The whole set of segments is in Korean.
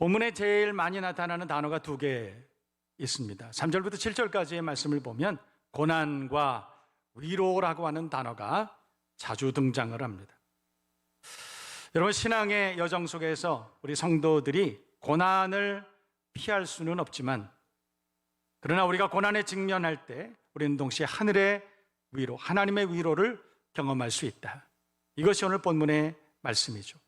본문에 제일 많이 나타나는 단어가 두 개 있습니다. 3절부터 7절까지의 말씀을 보면 고난과 위로라고 하는 단어가 자주 등장을 합니다. 여러분, 신앙의 여정 속에서 우리 성도들이 고난을 피할 수는 없지만, 그러나 우리가 고난에 직면할 때 우리는 동시에 하늘의 위로, 하나님의 위로를 경험할 수 있다. 이것이 오늘 본문의 말씀이죠.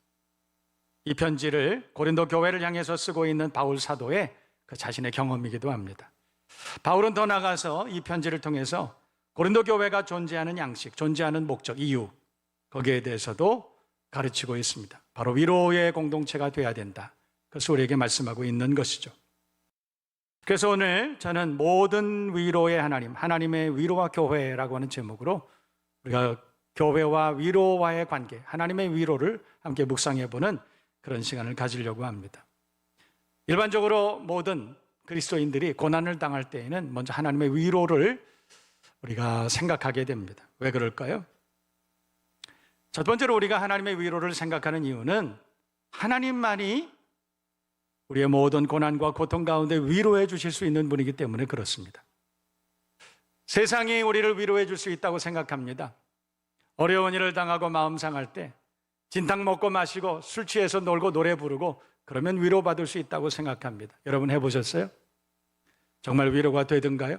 이 편지를 고린도 교회를 향해서 쓰고 있는 바울 사도의 그 자신의 경험이기도 합니다. 바울은 더 나아가서 이 편지를 통해서 고린도 교회가 존재하는 양식, 존재하는 목적, 이유, 거기에 대해서도 가르치고 있습니다. 바로 위로의 공동체가 돼야 된다. 그것을 우리에게 말씀하고 있는 것이죠. 그래서 오늘 저는 모든 위로의 하나님, 하나님의 위로와 교회라고 하는 제목으로 우리가 교회와 위로와의 관계, 하나님의 위로를 함께 묵상해보는 그런 시간을 가지려고 합니다. 일반적으로 모든 그리스도인들이 고난을 당할 때에는 먼저 하나님의 위로를 우리가 생각하게 됩니다. 왜 그럴까요? 첫 번째로 우리가 하나님의 위로를 생각하는 이유는 하나님만이 우리의 모든 고난과 고통 가운데 위로해 주실 수 있는 분이기 때문에 그렇습니다. 세상이 우리를 위로해 줄 수 있다고 생각합니다. 어려운 일을 당하고 마음 상할 때 진탕 먹고 마시고 술 취해서 놀고 노래 부르고 그러면 위로받을 수 있다고 생각합니다. 여러분 해보셨어요? 정말 위로가 되던가요?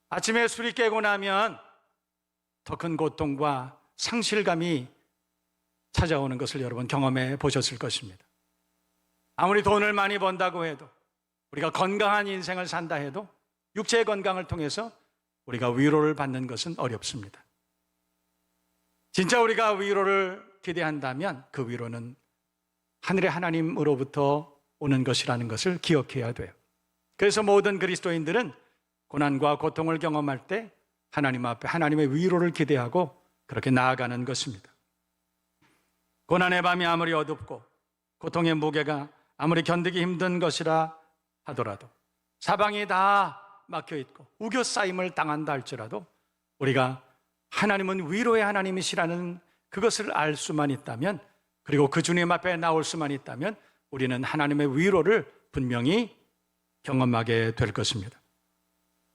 아침에 술이 깨고 나면 더 큰 고통과 상실감이 찾아오는 것을 여러분 경험해 보셨을 것입니다. 아무리 돈을 많이 번다고 해도, 우리가 건강한 인생을 산다 해도 육체의 건강을 통해서 우리가 위로를 받는 것은 어렵습니다. 진짜 우리가 위로를 기대한다면 그 위로는 하늘의 하나님으로부터 오는 것이라는 것을 기억해야 돼요. 그래서 모든 그리스도인들은 고난과 고통을 경험할 때 하나님 앞에 하나님의 위로를 기대하고 그렇게 나아가는 것입니다. 고난의 밤이 아무리 어둡고 고통의 무게가 아무리 견디기 힘든 것이라 하더라도, 사방이 다 막혀있고 우겨싸임을 당한다 할지라도 우리가 하나님은 위로의 하나님이시라는 그것을 알 수만 있다면, 그리고 그 주님 앞에 나올 수만 있다면 우리는 하나님의 위로를 분명히 경험하게 될 것입니다.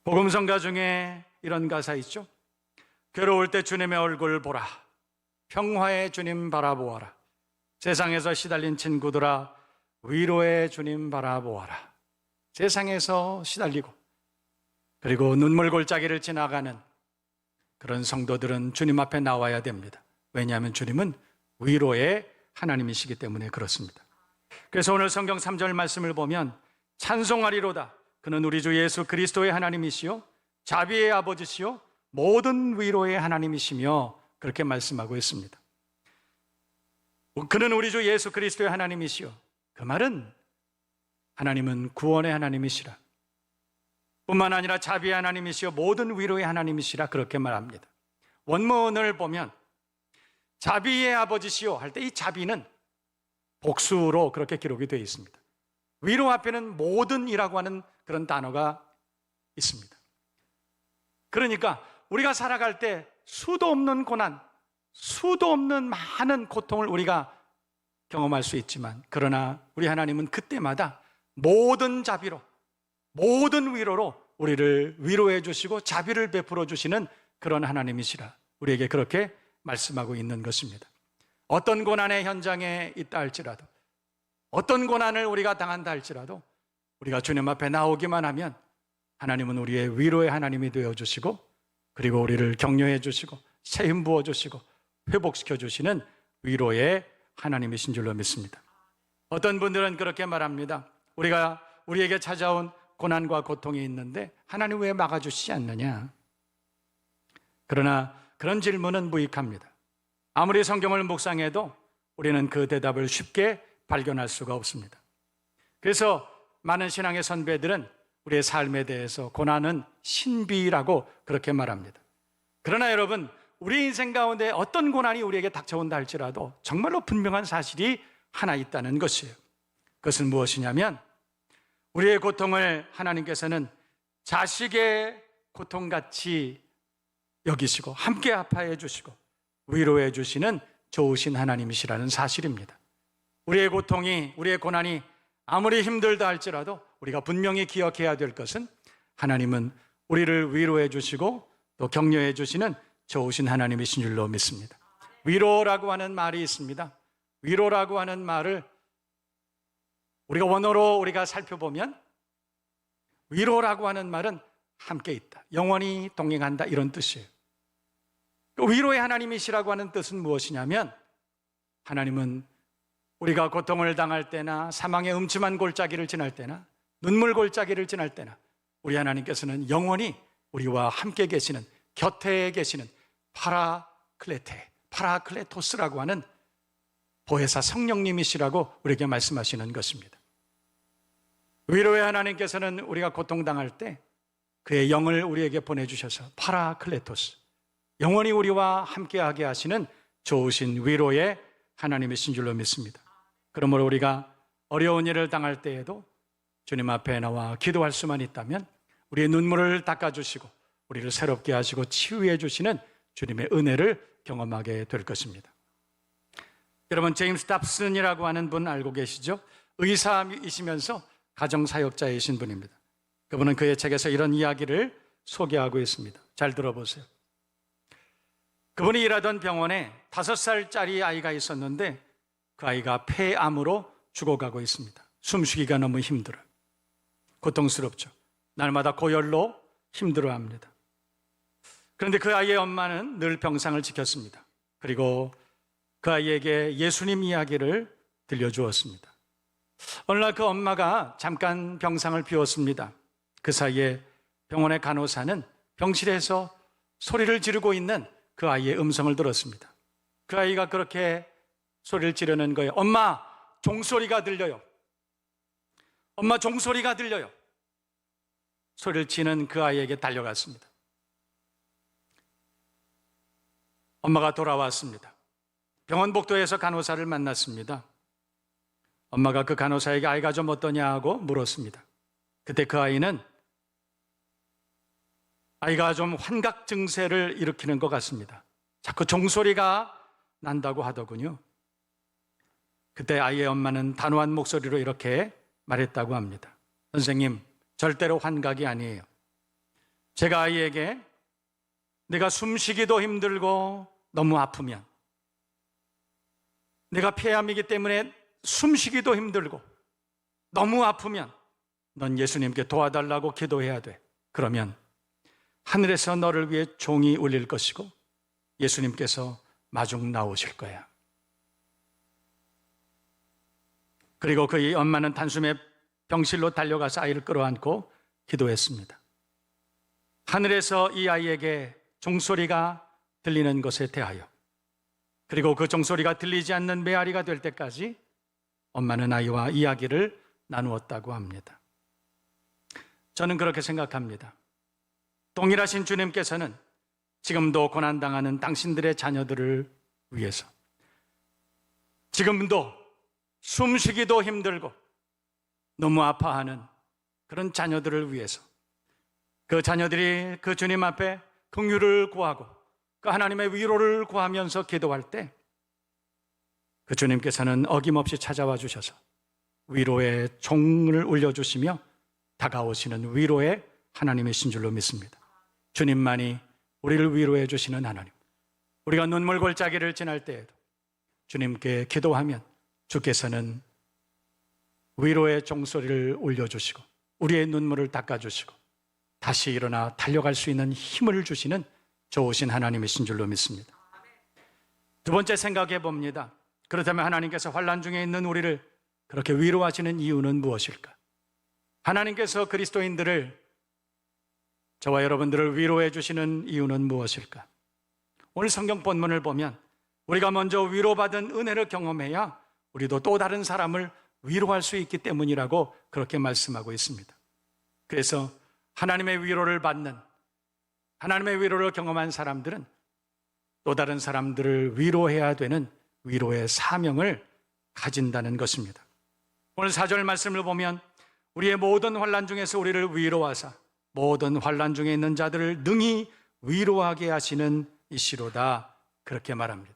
복음성가 중에 이런 가사 있죠. 괴로울 때 주님의 얼굴 보라, 평화의 주님 바라보아라, 세상에서 시달린 친구들아 위로의 주님 바라보아라. 세상에서 시달리고 그리고 눈물 골짜기를 지나가는 그런 성도들은 주님 앞에 나와야 됩니다. 왜냐하면 주님은 위로의 하나님이시기 때문에 그렇습니다. 그래서 오늘 성경 3절 말씀을 보면 찬송하리로다, 그는 우리 주 예수 그리스도의 하나님이시요 자비의 아버지시요 모든 위로의 하나님이시며, 그렇게 말씀하고 있습니다. 그는 우리 주 예수 그리스도의 하나님이시요, 그 말은 하나님은 구원의 하나님이시라, 뿐만 아니라 자비의 하나님이시요 모든 위로의 하나님이시라, 그렇게 말합니다. 원문을 보면 자비의 아버지시요 할 때 이 자비는 복수로 그렇게 기록이 되어 있습니다. 위로 앞에는 모든이라고 하는 그런 단어가 있습니다. 그러니까 우리가 살아갈 때 수도 없는 고난, 수도 없는 많은 고통을 우리가 경험할 수 있지만, 그러나 우리 하나님은 그때마다 모든 자비로, 모든 위로로 우리를 위로해 주시고 자비를 베풀어 주시는 그런 하나님이시라, 우리에게 그렇게 말씀하고 있는 것입니다. 어떤 고난의 현장에 있다 할지라도, 어떤 고난을 우리가 당한다 할지라도 우리가 주님 앞에 나오기만 하면 하나님은 우리의 위로의 하나님이 되어주시고, 그리고 우리를 격려해 주시고 새 힘 부어주시고 회복시켜 주시는 위로의 하나님이신 줄로 믿습니다. 어떤 분들은 그렇게 말합니다. 우리에게 찾아온 고난과 고통이 있는데 하나님 왜 막아주시지 않느냐? 그러나 그런 질문은 무익합니다. 아무리 성경을 묵상해도 우리는 그 대답을 쉽게 발견할 수가 없습니다. 그래서 많은 신앙의 선배들은 우리의 삶에 대해서 고난은 신비라고 그렇게 말합니다. 그러나 여러분, 우리 인생 가운데 어떤 고난이 우리에게 닥쳐온다 할지라도 정말로 분명한 사실이 하나 있다는 것이에요. 그것은 무엇이냐면, 우리의 고통을 하나님께서는 자식의 고통같이 여기시고 함께 아파해 주시고 위로해 주시는 좋으신 하나님이시라는 사실입니다. 우리의 고통이, 우리의 고난이 아무리 힘들다 할지라도 우리가 분명히 기억해야 될 것은 하나님은 우리를 위로해 주시고 또 격려해 주시는 좋으신 하나님이신 줄로 믿습니다. 위로라고 하는 말이 있습니다. 위로라고 하는 말을 우리가 원어로 살펴보면 위로라고 하는 말은 함께 있다, 영원히 동행한다, 이런 뜻이에요. 위로의 하나님이시라고 하는 뜻은 무엇이냐면 하나님은 우리가 고통을 당할 때나 사망의 음침한 골짜기를 지날 때나 눈물 골짜기를 지날 때나 우리 하나님께서는 영원히 우리와 함께 계시는, 곁에 계시는 파라클레토스라고 하는 보혜사 성령님이시라고 우리에게 말씀하시는 것입니다. 위로의 하나님께서는 우리가 고통당할 때 그의 영을 우리에게 보내주셔서 파라클레토스, 영원히 우리와 함께하게 하시는 좋으신 위로의 하나님이신 줄로 믿습니다. 그러므로 우리가 어려운 일을 당할 때에도 주님 앞에 나와 기도할 수만 있다면 우리의 눈물을 닦아주시고 우리를 새롭게 하시고 치유해 주시는 주님의 은혜를 경험하게 될 것입니다. 여러분, 제임스 답슨이라고 하는 분 알고 계시죠? 의사이시면서 가정사역자이신 분입니다. 그분은 그의 책에서 이런 이야기를 소개하고 있습니다. 잘 들어보세요. 그분이 일하던 병원에 5살짜리 아이가 있었는데 그 아이가 폐암으로 죽어가고 있습니다. 숨쉬기가 너무 힘들어요. 고통스럽죠. 날마다 고열로 힘들어합니다. 그런데 그 아이의 엄마는 늘 병상을 지켰습니다. 그리고 그 아이에게 예수님 이야기를 들려주었습니다. 어느 날 그 엄마가 잠깐 병상을 비웠습니다. 그 사이에 병원의 간호사는 병실에서 소리를 지르고 있는 그 아이의 음성을 들었습니다. 그 아이가 그렇게 소리를 지르는 거예요. 엄마, 종소리가 들려요. 엄마, 종소리가 들려요. 소리를 지는 그 아이에게 달려갔습니다. 엄마가 돌아왔습니다. 병원 복도에서 간호사를 만났습니다. 엄마가 그 간호사에게 아이가 좀 어떠냐 하고 물었습니다. 그때 그 아이는 아이가 좀 환각 증세를 일으키는 것 같습니다. 자꾸 종소리가 난다고 하더군요. 그때 아이의 엄마는 단호한 목소리로 이렇게 말했다고 합니다. 선생님, 절대로 환각이 아니에요. 제가 아이에게 내가 숨쉬기도 힘들고 너무 아프면, 내가 폐암이기 때문에 숨쉬기도 힘들고 너무 아프면 넌 예수님께 도와달라고 기도해야 돼. 그러면 하늘에서 너를 위해 종이 울릴 것이고 예수님께서 마중 나오실 거야. 그리고 그의 엄마는 단숨에 병실로 달려가서 아이를 끌어안고 기도했습니다. 하늘에서 이 아이에게 종소리가 들리는 것에 대하여, 그리고 그 종소리가 들리지 않는 메아리가 될 때까지 엄마는 아이와 이야기를 나누었다고 합니다. 저는 그렇게 생각합니다. 동일하신 주님께서는 지금도 고난당하는 당신들의 자녀들을 위해서, 지금도 숨쉬기도 힘들고 너무 아파하는 그런 자녀들을 위해서, 그 자녀들이 그 주님 앞에 긍휼을 구하고 그 하나님의 위로를 구하면서 기도할 때 그 주님께서는 어김없이 찾아와 주셔서 위로의 종을 울려주시며 다가오시는 위로의 하나님이신 줄로 믿습니다. 주님만이 우리를 위로해 주시는 하나님, 우리가 눈물 골짜기를 지날 때에도 주님께 기도하면 주께서는 위로의 종소리를 울려주시고 우리의 눈물을 닦아주시고 다시 일어나 달려갈 수 있는 힘을 주시는 좋으신 하나님이신 줄로 믿습니다. 두 번째 생각해 봅니다. 그렇다면 하나님께서 환난 중에 있는 우리를 그렇게 위로하시는 이유는 무엇일까? 하나님께서 그리스도인들을, 저와 여러분들을 위로해 주시는 이유는 무엇일까? 오늘 성경 본문을 보면 우리가 먼저 위로받은 은혜를 경험해야 우리도 또 다른 사람을 위로할 수 있기 때문이라고 그렇게 말씀하고 있습니다. 그래서 하나님의 위로를 받는, 하나님의 위로를 경험한 사람들은 또 다른 사람들을 위로해야 되는 위로의 사명을 가진다는 것입니다. 오늘 4절 말씀을 보면 우리의 모든 환난 중에서 우리를 위로하사 모든 환난 중에 있는 자들을 능히 위로하게 하시는 이시로다, 그렇게 말합니다.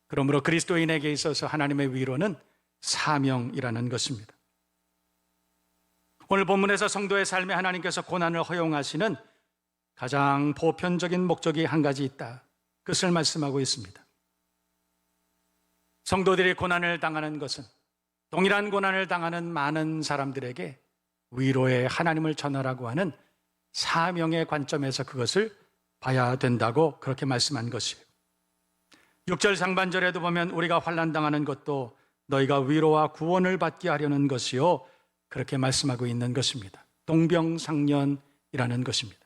그러므로 그리스도인에게 있어서 하나님의 위로는 사명이라는 것입니다. 오늘 본문에서 성도의 삶에 하나님께서 고난을 허용하시는 가장 보편적인 목적이 한 가지 있다. 그것을 말씀하고 있습니다. 성도들이 고난을 당하는 것은 동일한 고난을 당하는 많은 사람들에게 위로의 하나님을 전하라고 하는 사명의 관점에서 그것을 봐야 된다고 그렇게 말씀한 것이에요. 6절 상반절에도 보면 우리가 환난당하는 것도 너희가 위로와 구원을 받게 하려는 것이요, 그렇게 말씀하고 있는 것입니다. 동병상련이라는 것입니다.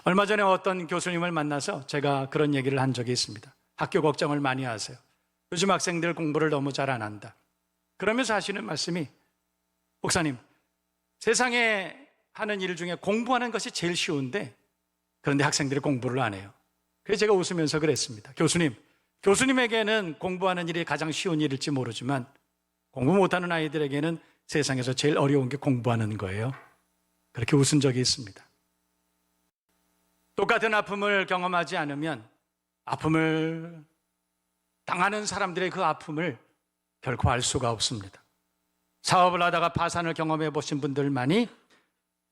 얼마 전에 어떤 교수님을 만나서 제가 그런 얘기를 한 적이 있습니다. 학교 걱정을 많이 하세요. 요즘 학생들 공부를 너무 잘 안 한다. 그러면서 하시는 말씀이, 목사님, 세상에 하는 일 중에 공부하는 것이 제일 쉬운데 그런데 학생들이 공부를 안 해요. 그래서 제가 웃으면서 그랬습니다. 교수님에게는 공부하는 일이 가장 쉬운 일일지 모르지만 공부 못하는 아이들에게는 세상에서 제일 어려운 게 공부하는 거예요. 그렇게 웃은 적이 있습니다. 똑같은 아픔을 경험하지 않으면 아픔을 당하는 사람들의 그 아픔을 결코 알 수가 없습니다. 사업을 하다가 파산을 경험해 보신 분들만이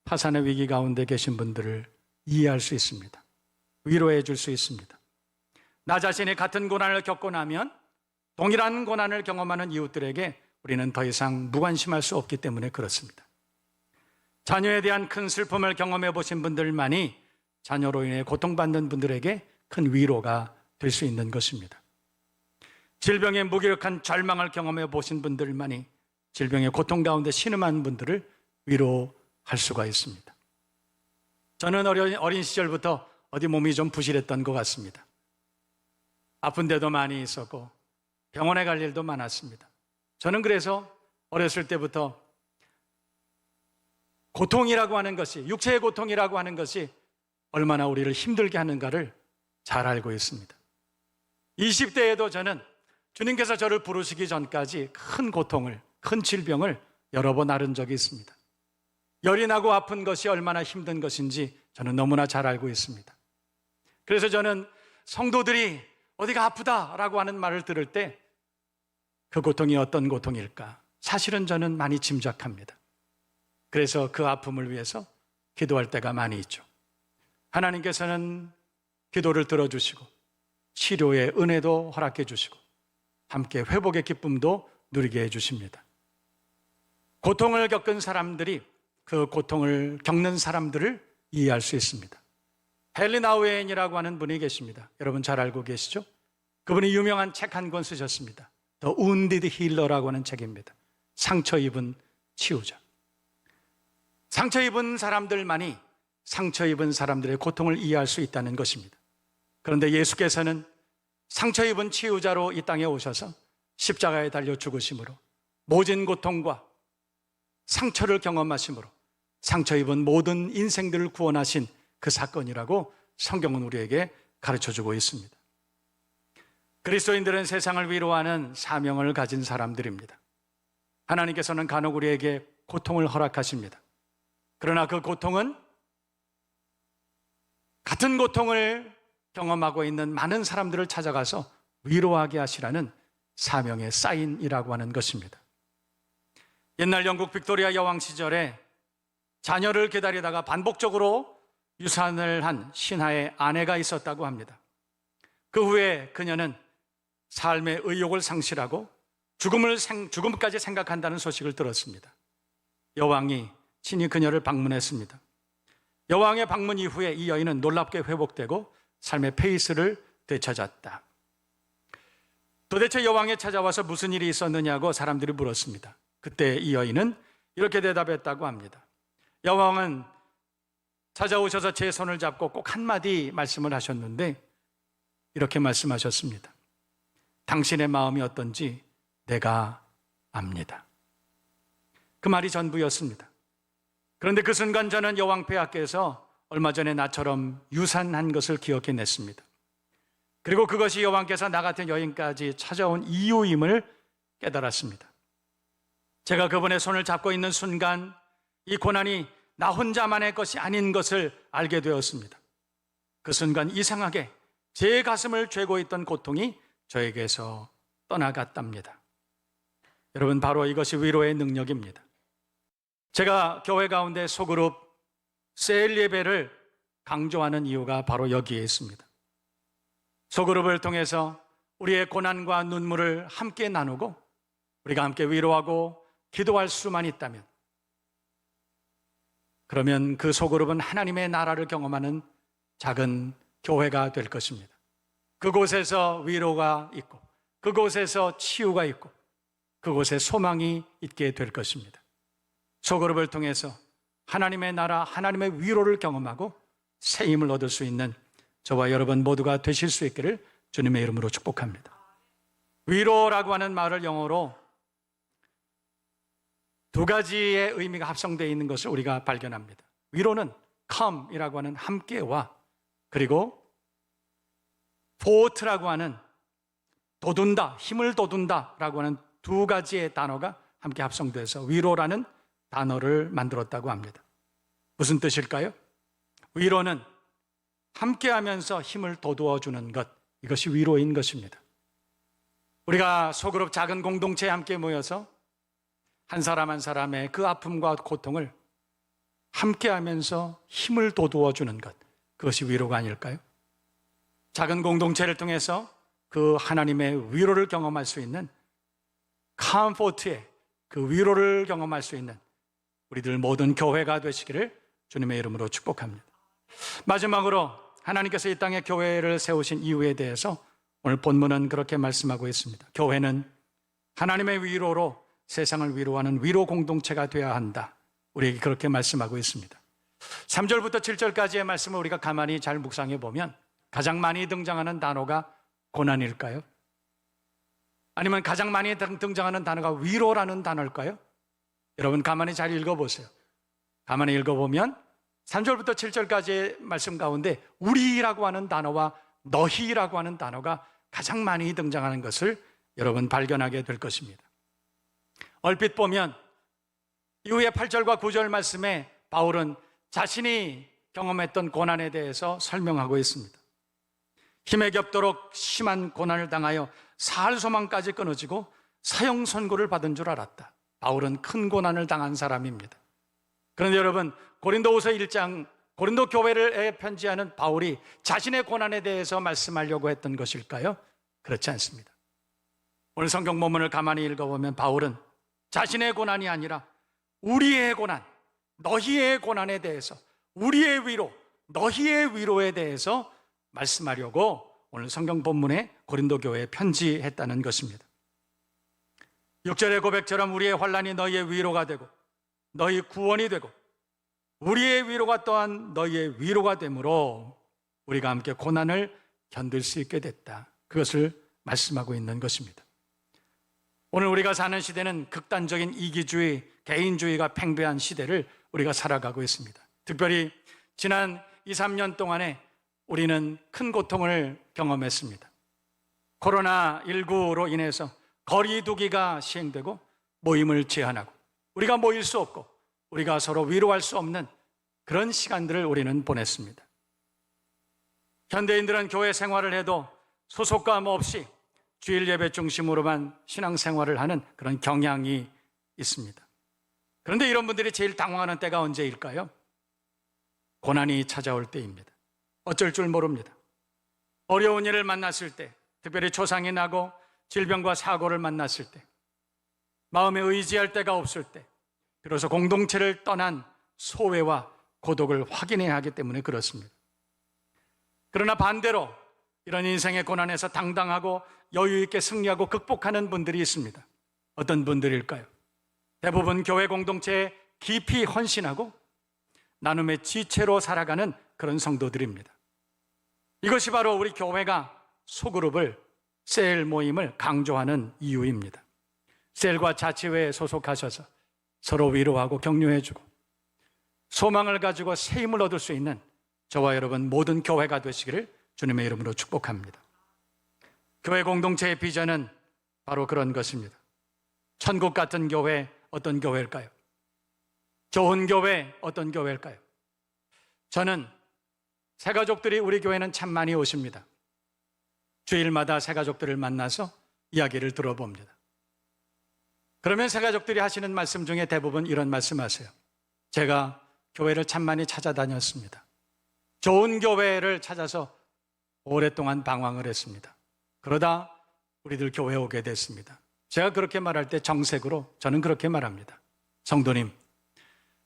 파산의 위기 가운데 계신 분들을 이해할 수 있습니다. 위로해 줄 수 있습니다. 나 자신이 같은 고난을 겪고 나면 동일한 고난을 경험하는 이웃들에게 우리는 더 이상 무관심할 수 없기 때문에 그렇습니다. 자녀에 대한 큰 슬픔을 경험해 보신 분들만이 자녀로 인해 고통받는 분들에게 큰 위로가 될 수 있는 것입니다. 질병의 무기력한 절망을 경험해 보신 분들만이 질병의 고통 가운데 신음한 분들을 위로할 수가 있습니다. 저는 어린 시절부터 어디 몸이 좀 부실했던 것 같습니다. 아픈 데도 많이 있었고 병원에 갈 일도 많았습니다. 저는 그래서 어렸을 때부터 고통이라고 하는 것이, 육체의 고통이라고 하는 것이 얼마나 우리를 힘들게 하는가를 잘 알고 있습니다. 20대에도 저는 주님께서 저를 부르시기 전까지 큰 고통을, 큰 질병을 여러 번 앓은 적이 있습니다. 열이 나고 아픈 것이 얼마나 힘든 것인지 저는 너무나 잘 알고 있습니다. 그래서 저는 성도들이 어디가 아프다라고 하는 말을 들을 때 그 고통이 어떤 고통일까? 사실은 저는 많이 짐작합니다. 그래서 그 아픔을 위해서 기도할 때가 많이 있죠. 하나님께서는 기도를 들어주시고 치료의 은혜도 허락해 주시고 함께 회복의 기쁨도 누리게 해주십니다. 고통을 겪은 사람들이 그 고통을 겪는 사람들을 이해할 수 있습니다. 헨리 나우엔이라고 하는 분이 계십니다. 여러분 잘 알고 계시죠? 그분이 유명한 책 한 권 쓰셨습니다. The Wounded Healer라고 하는 책입니다. 상처 입은 치유자. 상처 입은 사람들만이 상처 입은 사람들의 고통을 이해할 수 있다는 것입니다. 그런데 예수께서는 상처 입은 치유자로 이 땅에 오셔서 십자가에 달려 죽으심으로 모진 고통과 상처를 경험하심으로 상처 입은 모든 인생들을 구원하신 그 사건이라고 성경은 우리에게 가르쳐주고 있습니다. 그리스도인들은 세상을 위로하는 사명을 가진 사람들입니다. 하나님께서는 간혹 우리에게 고통을 허락하십니다. 그러나 그 고통은 같은 고통을 경험하고 있는 많은 사람들을 찾아가서 위로하게 하시라는 사명의 사인이라고 하는 것입니다. 옛날 영국 빅토리아 여왕 시절에 자녀를 기다리다가 반복적으로 유산을 한 신하의 아내가 있었다고 합니다. 그 후에 그녀는 삶의 의욕을 상실하고 죽음까지 생각한다는 소식을 들었습니다. 여왕이 친히 그녀를 방문했습니다. 여왕의 방문 이후에 이 여인은 놀랍게 회복되고 삶의 페이스를 되찾았다. 도대체 여왕에 찾아와서 무슨 일이 있었느냐고 사람들이 물었습니다. 그때 이 여인은 이렇게 대답했다고 합니다. 여왕은 찾아오셔서 제 손을 잡고 꼭 한마디 말씀을 하셨는데 이렇게 말씀하셨습니다. 당신의 마음이 어떤지 내가 압니다. 그 말이 전부였습니다. 그런데 그 순간 저는 여왕 폐하께서 얼마 전에 나처럼 유산한 것을 기억해냈습니다. 그리고 그것이 여왕께서 나 같은 여인까지 찾아온 이유임을 깨달았습니다. 제가 그분의 손을 잡고 있는 순간 이 고난이 나 혼자만의 것이 아닌 것을 알게 되었습니다. 그 순간 이상하게 제 가슴을 죄고 있던 고통이 저에게서 떠나갔답니다. 여러분, 바로 이것이 위로의 능력입니다. 제가 교회 가운데 소그룹 셀 예배를 강조하는 이유가 바로 여기에 있습니다. 소그룹을 통해서 우리의 고난과 눈물을 함께 나누고 우리가 함께 위로하고 기도할 수만 있다면, 그러면 그 소그룹은 하나님의 나라를 경험하는 작은 교회가 될 것입니다. 그곳에서 위로가 있고, 그곳에서 치유가 있고, 그곳에 소망이 있게 될 것입니다. 소그룹을 통해서 하나님의 나라, 하나님의 위로를 경험하고 새 힘을 얻을 수 있는 저와 여러분 모두가 되실 수 있기를 주님의 이름으로 축복합니다. 위로라고 하는 말을 영어로 두 가지의 의미가 합성되어 있는 것을 우리가 발견합니다. 위로는 come이라고 하는 함께와, 그리고 fort라고 하는 돋운다, 힘을 돋운다라고 하는 두 가지의 단어가 함께 합성돼서 위로라는 단어를 만들었다고 합니다. 무슨 뜻일까요? 위로는 함께하면서 힘을 돋워주는 것, 이것이 위로인 것입니다. 우리가 소그룹 작은 공동체에 함께 모여서 한 사람 한 사람의 그 아픔과 고통을 함께하면서 힘을 돋워주는 것, 그것이 위로가 아닐까요? 작은 공동체를 통해서 그 하나님의 위로를 경험할 수 있는, 컴포트의 그 위로를 경험할 수 있는 우리들 모든 교회가 되시기를 주님의 이름으로 축복합니다. 마지막으로 하나님께서 이 땅에 교회를 세우신 이유에 대해서 오늘 본문은 그렇게 말씀하고 있습니다. 교회는 하나님의 위로로 세상을 위로하는 위로 공동체가 되어야 한다, 우리에게 그렇게 말씀하고 있습니다. 3절부터 7절까지의 말씀을 우리가 가만히 잘 묵상해 보면 가장 많이 등장하는 단어가 고난일까요? 아니면 가장 많이 등장하는 단어가 위로라는 단어일까요? 여러분 가만히 잘 읽어보세요. 가만히 읽어보면 3절부터 7절까지의 말씀 가운데 우리라고 하는 단어와 너희라고 하는 단어가 가장 많이 등장하는 것을 여러분 발견하게 될 것입니다. 얼핏 보면 이후에 8절과 9절 말씀에 바울은 자신이 경험했던 고난에 대해서 설명하고 있습니다. 힘에 겹도록 심한 고난을 당하여 살 소망까지 끊어지고 사형 선고를 받은 줄 알았다. 바울은 큰 고난을 당한 사람입니다. 그런데 여러분, 고린도후서 1장 고린도 교회를 편지하는 바울이 자신의 고난에 대해서 말씀하려고 했던 것일까요? 그렇지 않습니다. 오늘 성경 본문을 가만히 읽어보면 바울은 자신의 고난이 아니라 우리의 고난, 너희의 고난에 대해서, 우리의 위로, 너희의 위로에 대해서 말씀하려고 오늘 성경 본문에 고린도 교회에 편지했다는 것입니다. 6절의 고백처럼 우리의 환난이 너희의 위로가 되고 너희 구원이 되고 우리의 위로가 또한 너희의 위로가 되므로 우리가 함께 고난을 견딜 수 있게 됐다, 그것을 말씀하고 있는 것입니다. 오늘 우리가 사는 시대는 극단적인 이기주의, 개인주의가 팽배한 시대를 우리가 살아가고 있습니다. 특별히 지난 2, 3년 동안에 우리는 큰 고통을 경험했습니다. 코로나19로 인해서 거리 두기가 시행되고 모임을 제한하고 우리가 모일 수 없고 우리가 서로 위로할 수 없는 그런 시간들을 우리는 보냈습니다. 현대인들은 교회 생활을 해도 소속감 없이 주일 예배 중심으로만 신앙생활을 하는 그런 경향이 있습니다. 그런데 이런 분들이 제일 당황하는 때가 언제일까요? 고난이 찾아올 때입니다. 어쩔 줄 모릅니다. 어려운 일을 만났을 때, 특별히 초상이 나고 질병과 사고를 만났을 때, 마음에 의지할 데가 없을 때, 비로소 공동체를 떠난 소외와 고독을 확인해야 하기 때문에 그렇습니다. 그러나 반대로 이런 인생의 고난에서 당당하고 여유 있게 승리하고 극복하는 분들이 있습니다. 어떤 분들일까요? 대부분 교회 공동체에 깊이 헌신하고 나눔의 지체로 살아가는 그런 성도들입니다. 이것이 바로 우리 교회가 소그룹을, 셀 모임을 강조하는 이유입니다. 셀과 자치회에 소속하셔서 서로 위로하고 격려해주고 소망을 가지고 새 힘을 얻을 수 있는 저와 여러분 모든 교회가 되시기를 주님의 이름으로 축복합니다. 교회 공동체의 비전은 바로 그런 것입니다. 천국 같은 교회, 어떤 교회일까요? 좋은 교회, 어떤 교회일까요? 저는 새가족들이 우리 교회는 참 많이 오십니다. 주일마다 새가족들을 만나서 이야기를 들어봅니다. 그러면 새가족들이 하시는 말씀 중에 대부분 이런 말씀하세요. 제가 교회를 참 많이 찾아다녔습니다. 좋은 교회를 찾아서 오랫동안 방황을 했습니다. 그러다 우리들 교회에 오게 됐습니다. 제가 그렇게 말할 때 정색으로 저는 그렇게 말합니다. 성도님,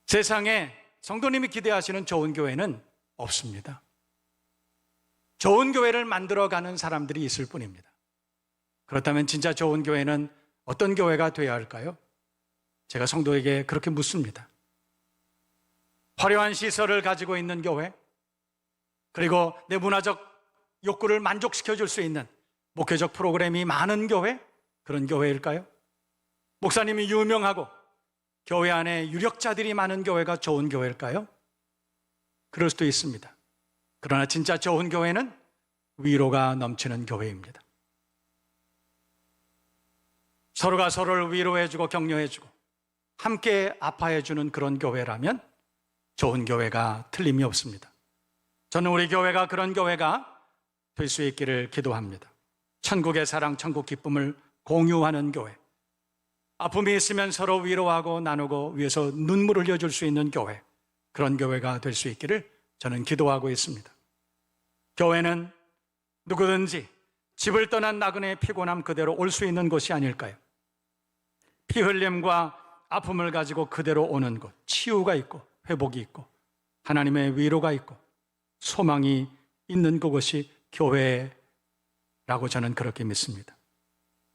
세상에 성도님이 기대하시는 좋은 교회는 없습니다. 좋은 교회를 만들어가는 사람들이 있을 뿐입니다. 그렇다면 진짜 좋은 교회는 어떤 교회가 되어야 할까요? 제가 성도에게 그렇게 묻습니다. 화려한 시설을 가지고 있는 교회, 그리고 내 문화적 욕구를 만족시켜줄 수 있는 목회적 프로그램이 많은 교회, 그런 교회일까요? 목사님이 유명하고 교회 안에 유력자들이 많은 교회가 좋은 교회일까요? 그럴 수도 있습니다. 그러나 진짜 좋은 교회는 위로가 넘치는 교회입니다. 서로가 서로를 위로해주고 격려해주고 함께 아파해주는 그런 교회라면 좋은 교회가 틀림이 없습니다. 저는 우리 교회가 그런 교회가 될 수 있기를 기도합니다. 천국의 사랑, 천국 기쁨을 공유하는 교회, 아픔이 있으면 서로 위로하고 나누고 위에서 눈물을 흘려줄 수 있는 교회, 그런 교회가 될 수 있기를 저는 기도하고 있습니다. 교회는 누구든지 집을 떠난 나그네의 피곤함 그대로 올 수 있는 곳이 아닐까요? 피 흘림과 아픔을 가지고 그대로 오는 곳, 치유가 있고 회복이 있고 하나님의 위로가 있고 소망이 있는 그곳이 교회라고 저는 그렇게 믿습니다.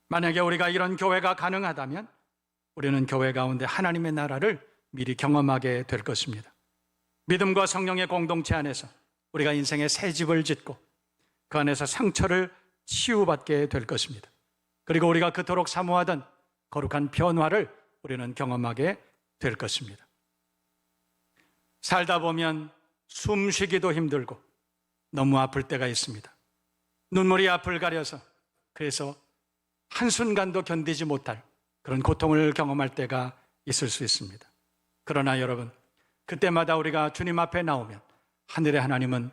만약에 우리가 이런 교회가 가능하다면 우리는 교회 가운데 하나님의 나라를 미리 경험하게 될 것입니다. 믿음과 성령의 공동체 안에서 우리가 인생의 새 집을 짓고 그 안에서 상처를 치유받게 될 것입니다. 그리고 우리가 그토록 사모하던 거룩한 변화를 우리는 경험하게 될 것입니다. 살다 보면 숨 쉬기도 힘들고 너무 아플 때가 있습니다. 눈물이 앞을 가려서 그래서 한순간도 견디지 못할 그런 고통을 경험할 때가 있을 수 있습니다. 그러나 여러분, 그때마다 우리가 주님 앞에 나오면 하늘의 하나님은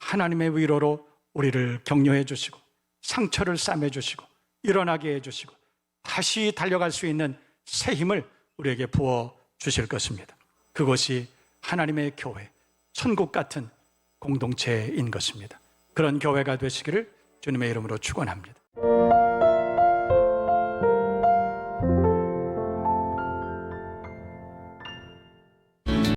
하나님의 위로로 우리를 격려해 주시고 상처를 싸매 주시고 일어나게 해 주시고 다시 달려갈 수 있는 새 힘을 우리에게 부어 주실 것입니다. 그것이 하나님의 교회, 천국 같은 공동체인 것입니다. 그런 교회가 되시기를 주님의 이름으로 축원합니다.